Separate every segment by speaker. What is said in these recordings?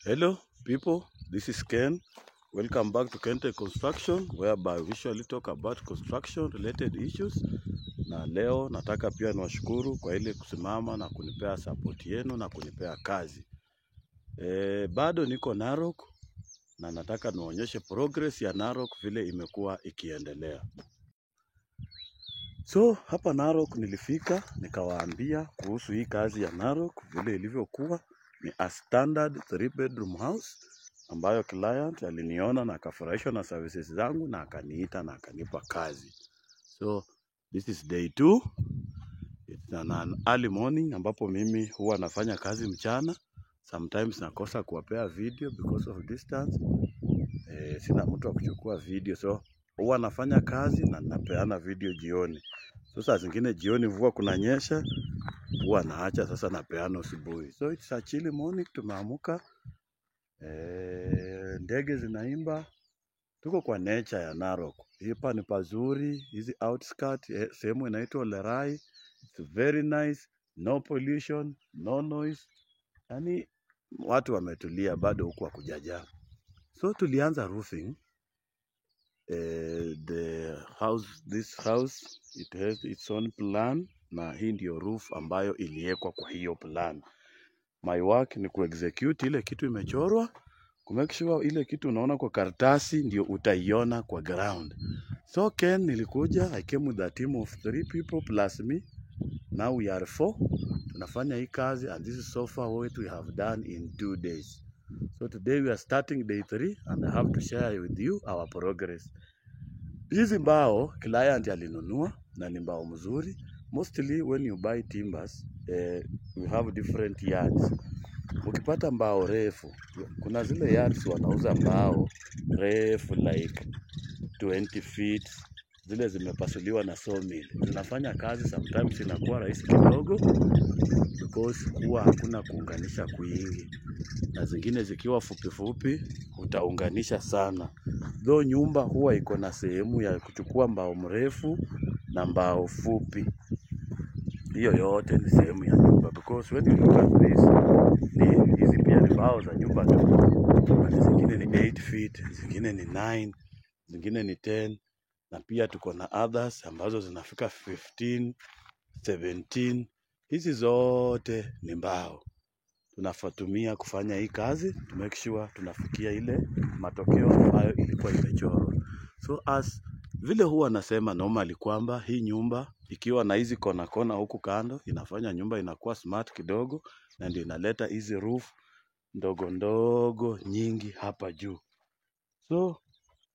Speaker 1: Hello people, this is Ken. Welcome back to Kente Construction, whereby we usually talk about construction related issues. Na leo nataka pia niwashukuru kwa ile kusimama na kunipea support yenu na kunipea kazi. Bado niko Narok na nataka nionyeshe progress ya Narok vile imekuwa ikiendelea. So hapa Narok nilifika nikawaambia kuhusu hii kazi ya Narok vile ilivyokuwa. Ni a standard 3-bedroom house ambayo client aliniona na akafurahishwa na services zangu na akaniita na akanipa kazi. So this is day 2. It's an early morning ambapo mimi huwa nafanya kazi mchana. Sometimes nakosa kuwapea video because of distance. Sina mtu wa kuchukua video, so huwa nafanya kazi na napeana video jioni. So saa zingine jioni mvua kunanyesha, huwa naacha sasa napeana asubuhi. So it's a chilly morning, tumeamka. Ndege zinaimba. Tuko kwa nature ya Narok. Hapa ni pazuri, hizi outskirts, sehemu inaitwa Lerai. It's very nice, no pollution, no noise. Yani watu wametulia, bado huku hakujaja. So tulianza roofing. This house it has its own plan, na hii ndio roof ambayo iliwekwa kwa hiyo plan. My work ni kuexecute ile kitu imechorwa, kumake sure ile kitu unaona kwa karatasi ndio utaiona kwa ground. So Ken nilikuja, I came with a team of 3 people plus me. Now we are 4. Tunafanya hii kazi, and this is so far what we have done in 2 days. So today we are starting day 3 and I have to share with you our progress. Hizi mbao client alinunua na ni mbao mzuri. Mostly when you buy timbers, we have different yards. Ukipata mbao refu, kuna zile yards wanauza mbao refu like 20 feet, zile zimepasuliwa na sawmill. Zinafanya kazi sometimes inakuwa rahisi kidogo because huwa hakuna kuunganisha kwingi, na zingine zikiwa fupi fupi utaunganisha sana. Though nyumba huwa iko na sehemu ya kuchukua mbao mrefu na mbao fupi. Hiyo yote ni sehemu ya nyumba, because when you look at this, hizi pia ni mbao za nyumba tu. Zingine ni 8 feet, zingine ni 9, zingine ni 10, na pia tuko na others ambazo zinafika 15, 17. Hizi zote ni mbao tunafatumia kufanya hii kazi, to make sure tunafikia ile matokeo ambayo ilikuwa imechorwa. So as vile huwa nasema normally kwamba hii nyumba ikiwa na hizi kona huku kando inafanya nyumba inakuwa smart kidogo, na ndio inaleta hizi roof ndogo nyingi hapa juu. So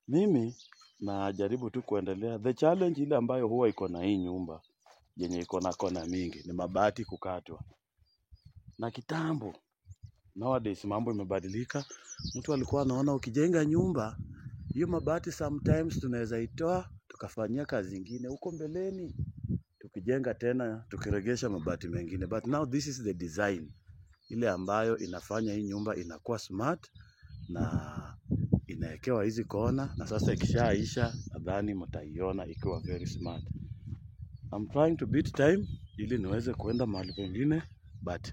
Speaker 1: mimi najaribu tu kuendelea. The challenge ile ambayo huwa iko na hii nyumba yenye iko na kona mingi ni mabati kukatwa. Na kitambo, nowadays mambo imebadilika. Mtu alikuwa anaona ukijenga nyumba hiyo mabati sometimes tunaweza itoa tukafanyia kazi nyingine huko mbeleni, tukijenga tena tukiregesha mabati mengine. But now this is the design ile ambayo inafanya hii nyumba inakuwa smart na inawekewa hizi kona, na sasa ikishaisha nadhani mtaiona ikiwa very smart. I'm trying to beat time ili niweze kuenda mahali pengine, but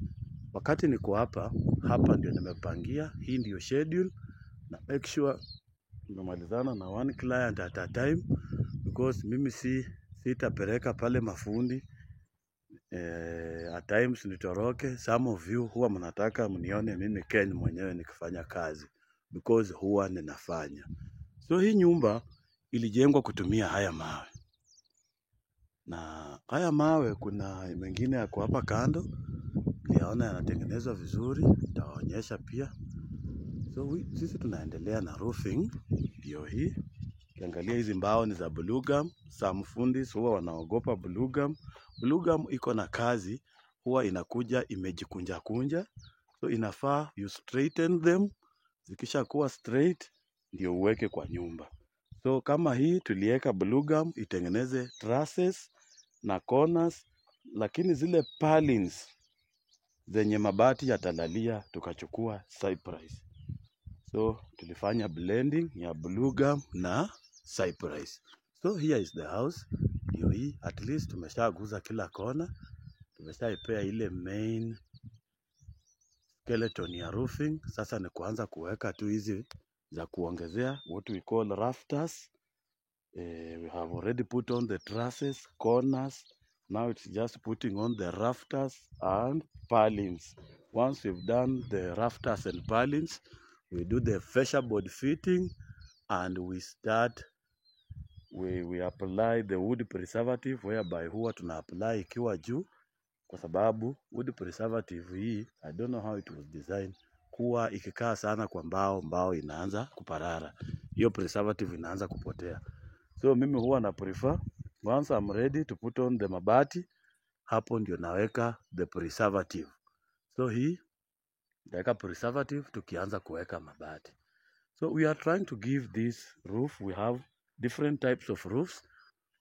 Speaker 1: wakati niko hapa ndio nimepangia. Hii ndio schedule, na make sure nimemalizana na one client at a time, because mimi sitapeleka pale mafundi at times nitoroke. Some of you huwa mnataka mnione mimi Ken mwenyewe nikifanya kazi, because huwa ninafanya. So hii nyumba ilijengwa kutumia haya mawe, na haya mawe kuna mengine yako hapa kando niyaona yanatengenezwa vizuri, nitawaonyesha pia. So sisi tunaendelea na roofing ndio hii. Ukiangalia hizi mbao ni za blue gum. Some fundis huwa wanaogopa blue gum. Blue gum iko na kazi, huwa inakuja imejikunja kunja. So inafaa you straighten them. Zikisha kuwa straight ndio uweke kwa nyumba. So kama hii tulieka blue gum itengeneze trusses na corners, lakini zile purlins zenye mabati yatalalia tukachukua cypress. So tulifanya blending ya blue gum na cypress. So here is the house. Ndio hii, at least tumeshaguza kila kona. Tumeshaipea ile main skeleton ya roofing. Sasa ni kuanza kuweka tu hizi za kuongezea, what we call rafters. We have already put on the trusses, corners. Now it's just putting on the rafters and purlins. Once we've done the rafters and purlins, we do the fascia board fitting, and we start, we apply the wood preservative, whereby huwa tuna apply ikiwa juu, kwa sababu wood preservative hii, I don't know how it was designed, kuwa ikikaa sana kwa mbao inaanza kuparara, hiyo preservative inaanza kupotea. So mimi huwa na prefer, once I'm ready to put on the mabati, hapo ndio naweka the preservative. So hii naweka preservative tukianza kuweka mabati. So we are trying to give this roof, we have different types of roofs,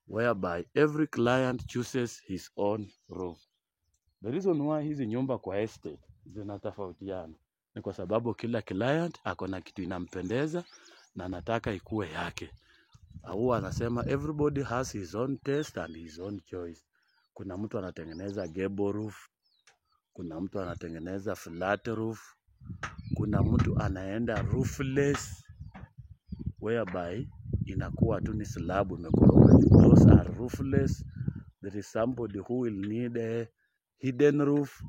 Speaker 1: whereby every client chooses his own roof. The reason why hizi nyumba kwa estate zinatofautiana ni kwa sababu kila client ako na kitu inampendeza na anataka ikuwe yake. Huwa anasema everybody has his own taste and his own choice. Kuna mtu anatengeneza gable roof, kuna mtu anatengeneza flat roof, kuna mtu anaenda roofless, whereby inakuwa tu ni slab imekoroga juu. Those are roofless. There is somebody who will need a hidden roof,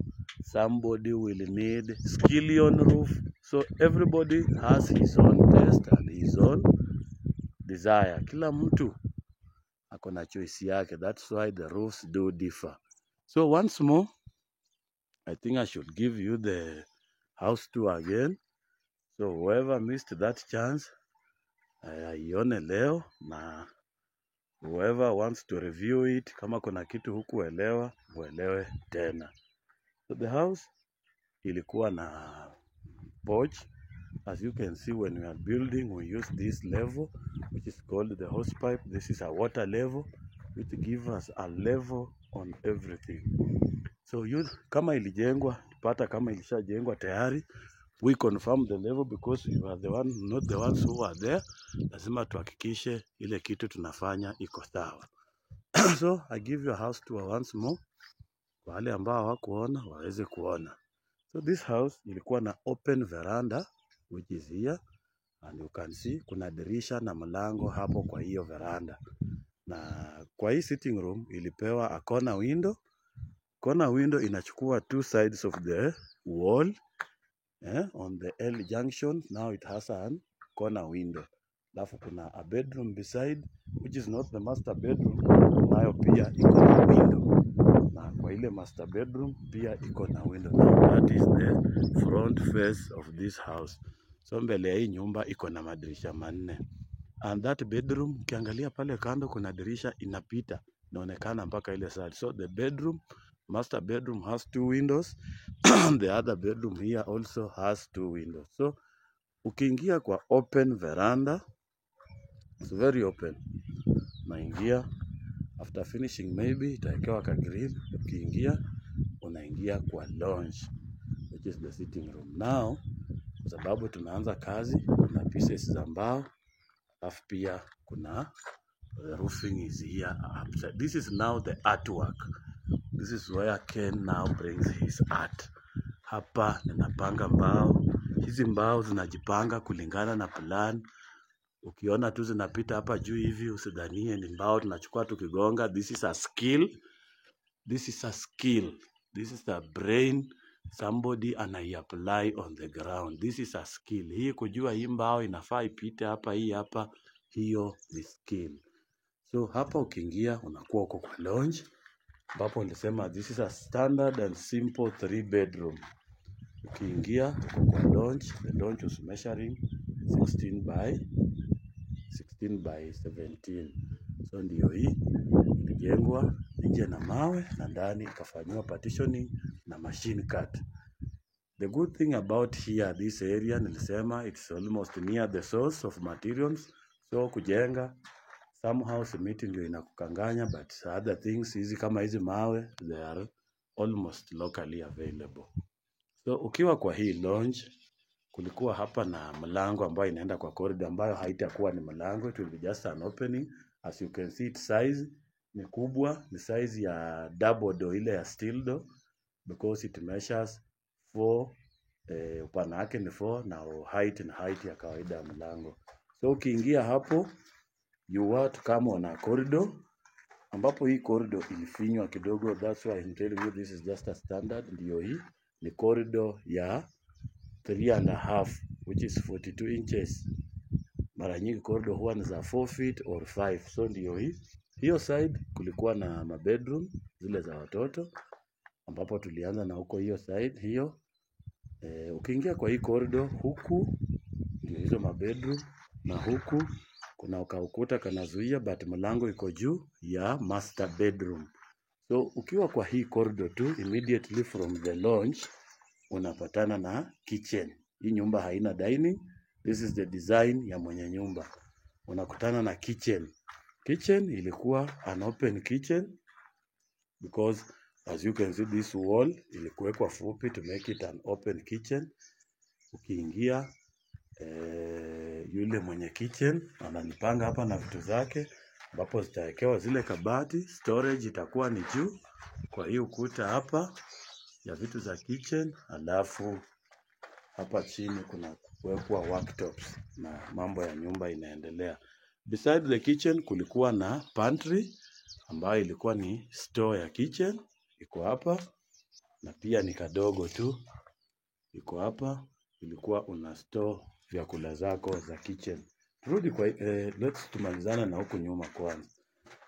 Speaker 1: somebody will need skillion roof. So everybody has his own taste and his own desire. Kila mtu akona choice yake. That's why the roofs do differ. So once more, I think I should give you the house tour again. So whoever missed that chance, aione leo, na whoever wants to review it, kama kuna kitu hukuelewa, uelewe tena. So the house ilikuwa na porch. As you can see, when we are building, we use this level, which is called the hose pipe. This is a water level, which gives us a level on everything. So kama ilijengwa, pata kama ilishajengwa tayari, we confirm the level because we are the one, not the ones who are there. Lazima tuhakikishe ile kitu tunafanya iko sawa. So I give you a house tour once more, kwa wale ambao hawakuona waweze kuona. So this house ilikuwa na open veranda, which is here, and you can see kuna dirisha na mlango hapo kwa hiyo veranda. Na kwa hii sitting room ilipewa a corner window. Corner window inachukua two sides of the wall. On the L junction, now it has a corner window. Alafu kuna a bedroom beside, which is not the master bedroom, nayo pia iko na window. Na kwa ile master bedroom pia iko na window. That is the front face of this house. So mbele ya hii nyumba iko na madirisha manne. And that bedroom, ukiangalia pale kando kuna dirisha inapita, inaonekana mpaka ile side. So the bedroom, master bedroom has two windows. The other bedroom here also has two windows. So ukiingia kwa open veranda, it's very open. Unaingia, after finishing maybe itawekewa ka grill. Ukiingia unaingia kwa lounge, which is the sitting room. Now kwa sababu tunaanza kazi, kuna pieces za mbao, alafu pia kuna the roofing is here upside. This is now the artwork. This is where Ken now brings his art. Hapa ninapanga mbao. Hizi mbao zinajipanga kulingana na plan. Ukiona tu zinapita hapa juu hivi, usidhanie ni mbao tunachukua tukigonga. This is a skill. This is a skill. This is a brain somebody anai-apply on the ground. This is a skill. Hii kujua hii mbao inafaa ipite hapa, hii hapa, hiyo ni skill. So hapa ukiingia unakuwa uko kwa lounge, ambapo nilisema this is a standard and simple 3 bedroom. Ukiingia uko kwa lounge, the lounge was measuring 16 by 17. So ndio hii ilijengwa nje na mawe na ndani ikafanywa partitioning na machine cut. The good thing about here, this area, nilisema it's almost near the source of materials. So kujenga somehow simiti ndio inakukanganya, but other things hizi kama hizi mawe, they are almost locally available. So ukiwa kwa hii lounge, kulikuwa hapa na mlango ambayo inaenda kwa corridor, ambayo haitakuwa ni mlango, it will be just an opening. As you can see, its size ni kubwa, ni size ya double door ile ya steel door, because it measures 4 upana wake ni 4 na height ya kawaida ya mlango. So ukiingia hapo, you want kama una corridor, ambapo hii corridor ilifinywa kidogo. That's why I'm telling you this is just a standard. Ndio hii ni corridor ya 3.5 which is 42 inches. Mara nyingi corridor huwa ni za 4 feet or 5. So ndio hii. Hiyo side kulikuwa na mabedroom zile za watoto, ambapo tulianza na huko hiyo side hiyo. Ukiingia kwa hii corridor, huku ndio hizo mabedroom, na huku kuna ukuta kanazuia, but mlango iko juu ya master bedroom. So ukiwa kwa hii corridor tu, immediately from the lounge unapatana na kitchen. Hii nyumba haina dining. This is the design ya mwenye nyumba. Unakutana na kitchen. Kitchen ilikuwa an open kitchen because as you can see this wall ilikuwekwa fupi to make it an open kitchen. Ukiingia yule mwenye kitchen ananipanga hapa na vitu zake, ambapo zitawekewa zile kabati. Storage itakuwa ni juu kwa hiyo ukuta hapa ya vitu za kitchen, alafu hapa chini kuna kuwekwa worktops na mambo ya nyumba inaendelea. Beside the kitchen kulikuwa na pantry ambayo ilikuwa ni store ya kitchen, iko hapa, na pia ni kadogo tu, iko hapa. Ilikuwa una store vyakula zako za kitchen. Turudi kwa let's tumalizana na huku nyuma kwanza.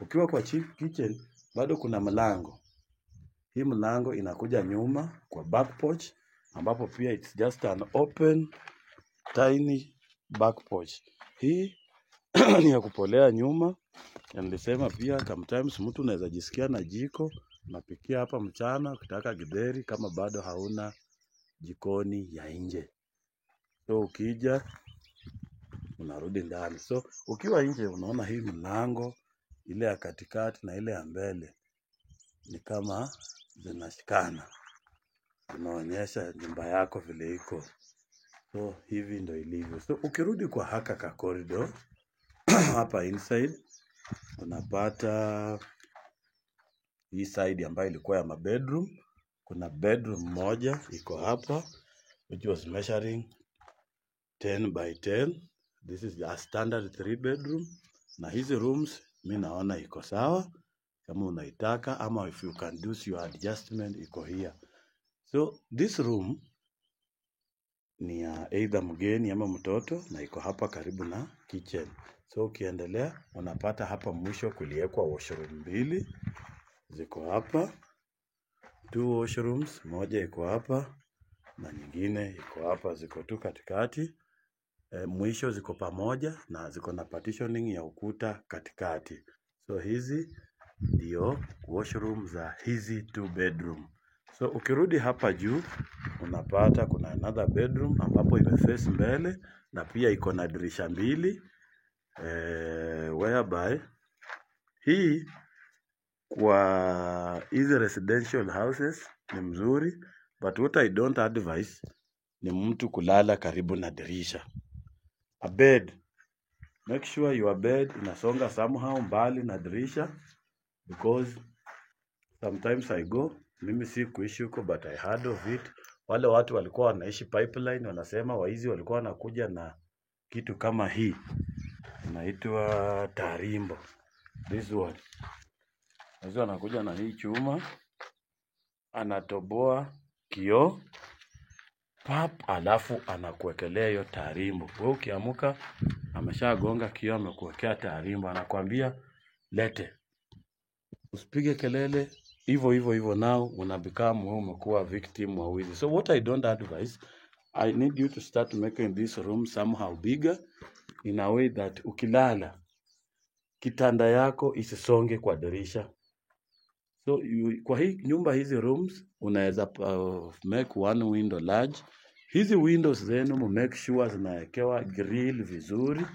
Speaker 1: Ukiwa kwa kitchen bado kuna mlango. Hii mlango inakuja nyuma kwa back porch, ambapo pia it's just an open tiny back porch. Hii ni ya kupolea nyuma. Nilisema pia sometimes mtu unaweza jisikia na jiko, unapikia hapa mchana ukitaka githeri kama bado hauna jikoni ya nje. So ukija unarudi ndani. So ukiwa nje unaona hii mlango ile ya katikati na ile ya mbele ni kama zinashikana, unaonyesha nyumba yako vile iko. So hivi ndo ilivyo. So ukirudi kwa haka ka corridor hapa inside unapata hii side ambayo ilikuwa ya mabedroom. Kuna bedroom moja iko hapa which was measuring 10 by 10. This is a standard 3 bedroom. Na hizi rooms mimi naona iko sawa kama unaitaka, ama if you can do your adjustment iko here. So this room ni ya either mgeni ama mtoto, na iko hapa karibu na kitchen. So ukiendelea unapata hapa mwisho kuliekwa washroom mbili ziko hapa, 2 washrooms, moja iko hapa na nyingine iko hapa, ziko tu katikati. Mwisho ziko pamoja na ziko na partitioning ya ukuta katikati. So hizi ndio washroom za hizi 2 bedroom. So ukirudi hapa juu unapata kuna another bedroom ambapo imeface mbele na pia iko na dirisha mbili, whereby hii kwa hizi residential houses ni mzuri, but what I don't advise ni mtu kulala karibu na dirisha. A bed, make sure your bed inasonga somehow mbali na dirisha, because sometimes I go, mimi si kuishi huko but I heard of it. Wale watu walikuwa wanaishi pipeline, wanasema waizi walikuwa wanakuja na kitu kama hii inaitwa tarimbo. This one, waizi wanakuja na hii chuma, anatoboa kioo pap, alafu anakuwekelea hiyo tarimbo. Wewe ukiamuka ameshagonga kioo, amekuwekea tarimbo, anakuambia lete. Usipige kelele, hivyo nao unabecome wewe umekuwa victim wa wizi. So what I don't advise, I need you to start making this room somehow bigger in a way that ukilala kitanda yako isisonge kwa dirisha. So kwa hii nyumba hizi rooms unaweza make one window large. Hizi windows zenu make sure zinawekewa grill vizuri,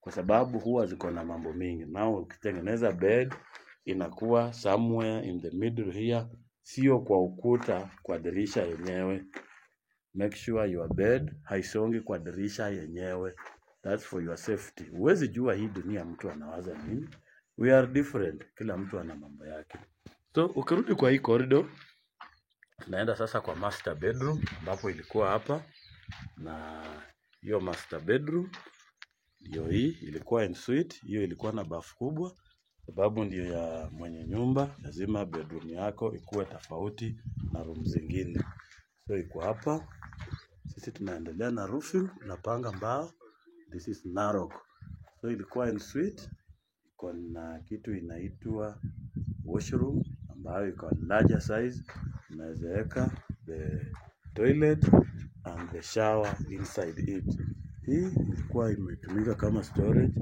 Speaker 1: kwa sababu huwa ziko na mambo mingi. Nao ukitengeneza bed inakuwa somewhere in the middle here, sio kwa ukuta kwa dirisha yenyewe. Make sure your bed haisongi kwa dirisha yenyewe. That's for your safety. Huwezi jua hii dunia mtu anawaza nini. We are different. Kila mtu ana mambo yake. So ukirudi kwa hii corridor Tunaenda sasa kwa master bedroom ambapo ilikuwa hapa, na hiyo master bedroom ndio hii, ilikuwa en suite. Hiyo ilikuwa na bafu kubwa, sababu ndio ya mwenye nyumba, lazima bedroom yako ikuwe tofauti na room zingine. So iko hapa. Sisi tunaendelea na roofing, tunapanga mbao. This is Narok. So ilikuwa en suite, iko na kitu inaitwa washroom ambayo iko larger size. Unaweza weka the toilet and the shower inside it. Hii ilikuwa imetumika kama storage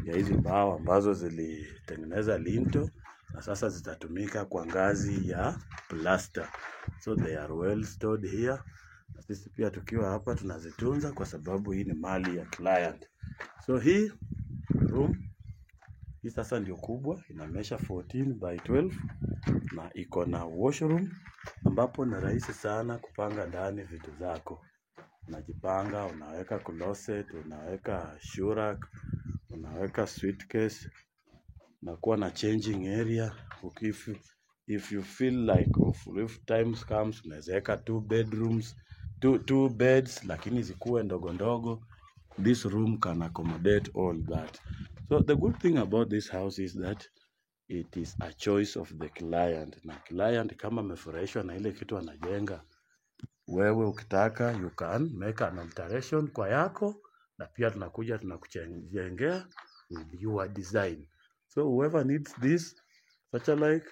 Speaker 1: ya hizi mbao ambazo zilitengeneza linto, na sasa zitatumika kwa ngazi ya plaster. So they are well stored here. Na sisi pia tukiwa hapa tunazitunza kwa sababu hii ni mali ya client. So hii room hii sasa ndio kubwa, inamesha 14 by 12 na iko na washroom ambapo ni rahisi sana kupanga ndani vitu zako. Unajipanga, unaweka closet, unaweka shoe rack, unaweka suitcase, unakuwa na changing area. If you feel like if times comes, unaweza weka 2 bedrooms, two beds, lakini zikuwe ndogo ndogo. This room can accommodate all that. So the good thing about this house is that it is a choice of the client. Na client kama amefurahishwa na ile kitu anajenga, wewe ukitaka you can make an alteration kwa yako, na pia tunakuja tunakuchengea with your design. So whoever needs this such a like,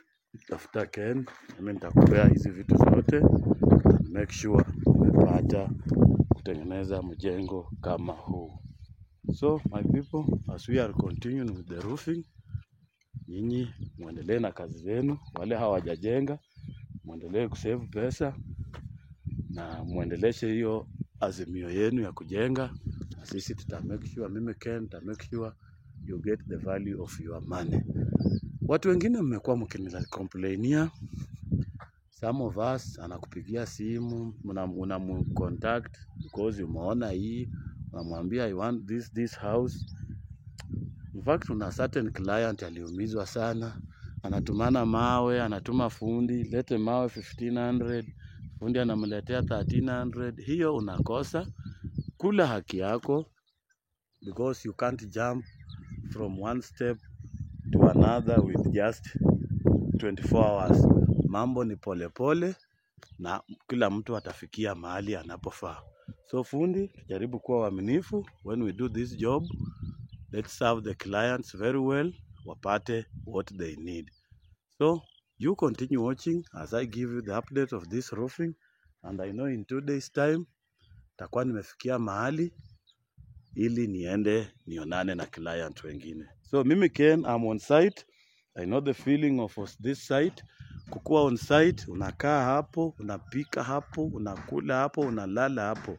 Speaker 1: tafuta Ken. Mimi nitakupea hizi vitu zote, make sure umepata kutengeneza mjengo kama huu. So my people, as we are continuing with the roofing, nyinyi muendelee na kazi zenu. Wale hawajajenga muendelee kusave pesa na muendeleshe hiyo azimio yenu ya kujenga. Na sisi tuta make sure, mimi Ken tuta make sure you get the value of your money. Watu wengine mmekuwa mkinikomplainia, some of us anakupigia simu, unamcontact because umeona hii, unamwambia I want this house. In fact, una certain client aliumizwa sana, anatumana mawe, anatuma fundi, lete mawe 1500, fundi anamletea 1300. Hiyo unakosa. Kula haki yako, because you can't jump from one step to another with just 24 hours. Mambo ni pole pole na kila mtu atafikia mahali anapofaa. So fundi, tujaribu kuwa waaminifu. When we do this job, let's serve the clients very well, wapate what they need. So you continue watching as I give you the update of this roofing, and I know in 2 days time takuwa nimefikia mahali ili niende nionane na client wengine. So mimi Ken, I'm on site. I know the feeling of this site. Kukua on site, unakaa hapo, unapika hapo, unakula hapo, unalala hapo.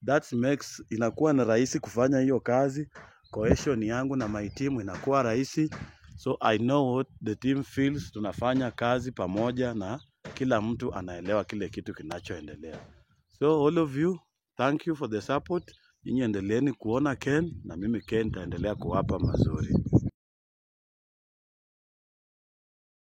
Speaker 1: That makes inakuwa na rahisi kufanya hiyo kazi. Cohesion yangu na my team inakuwa rahisi. So I know what the team feels. Tunafanya kazi pamoja na kila mtu anaelewa kile kitu kinachoendelea. So all of you, thank you for the support. Nyinyi endeleeni kuona Ken, na mimi Ken taendelea kuwapa mazuri.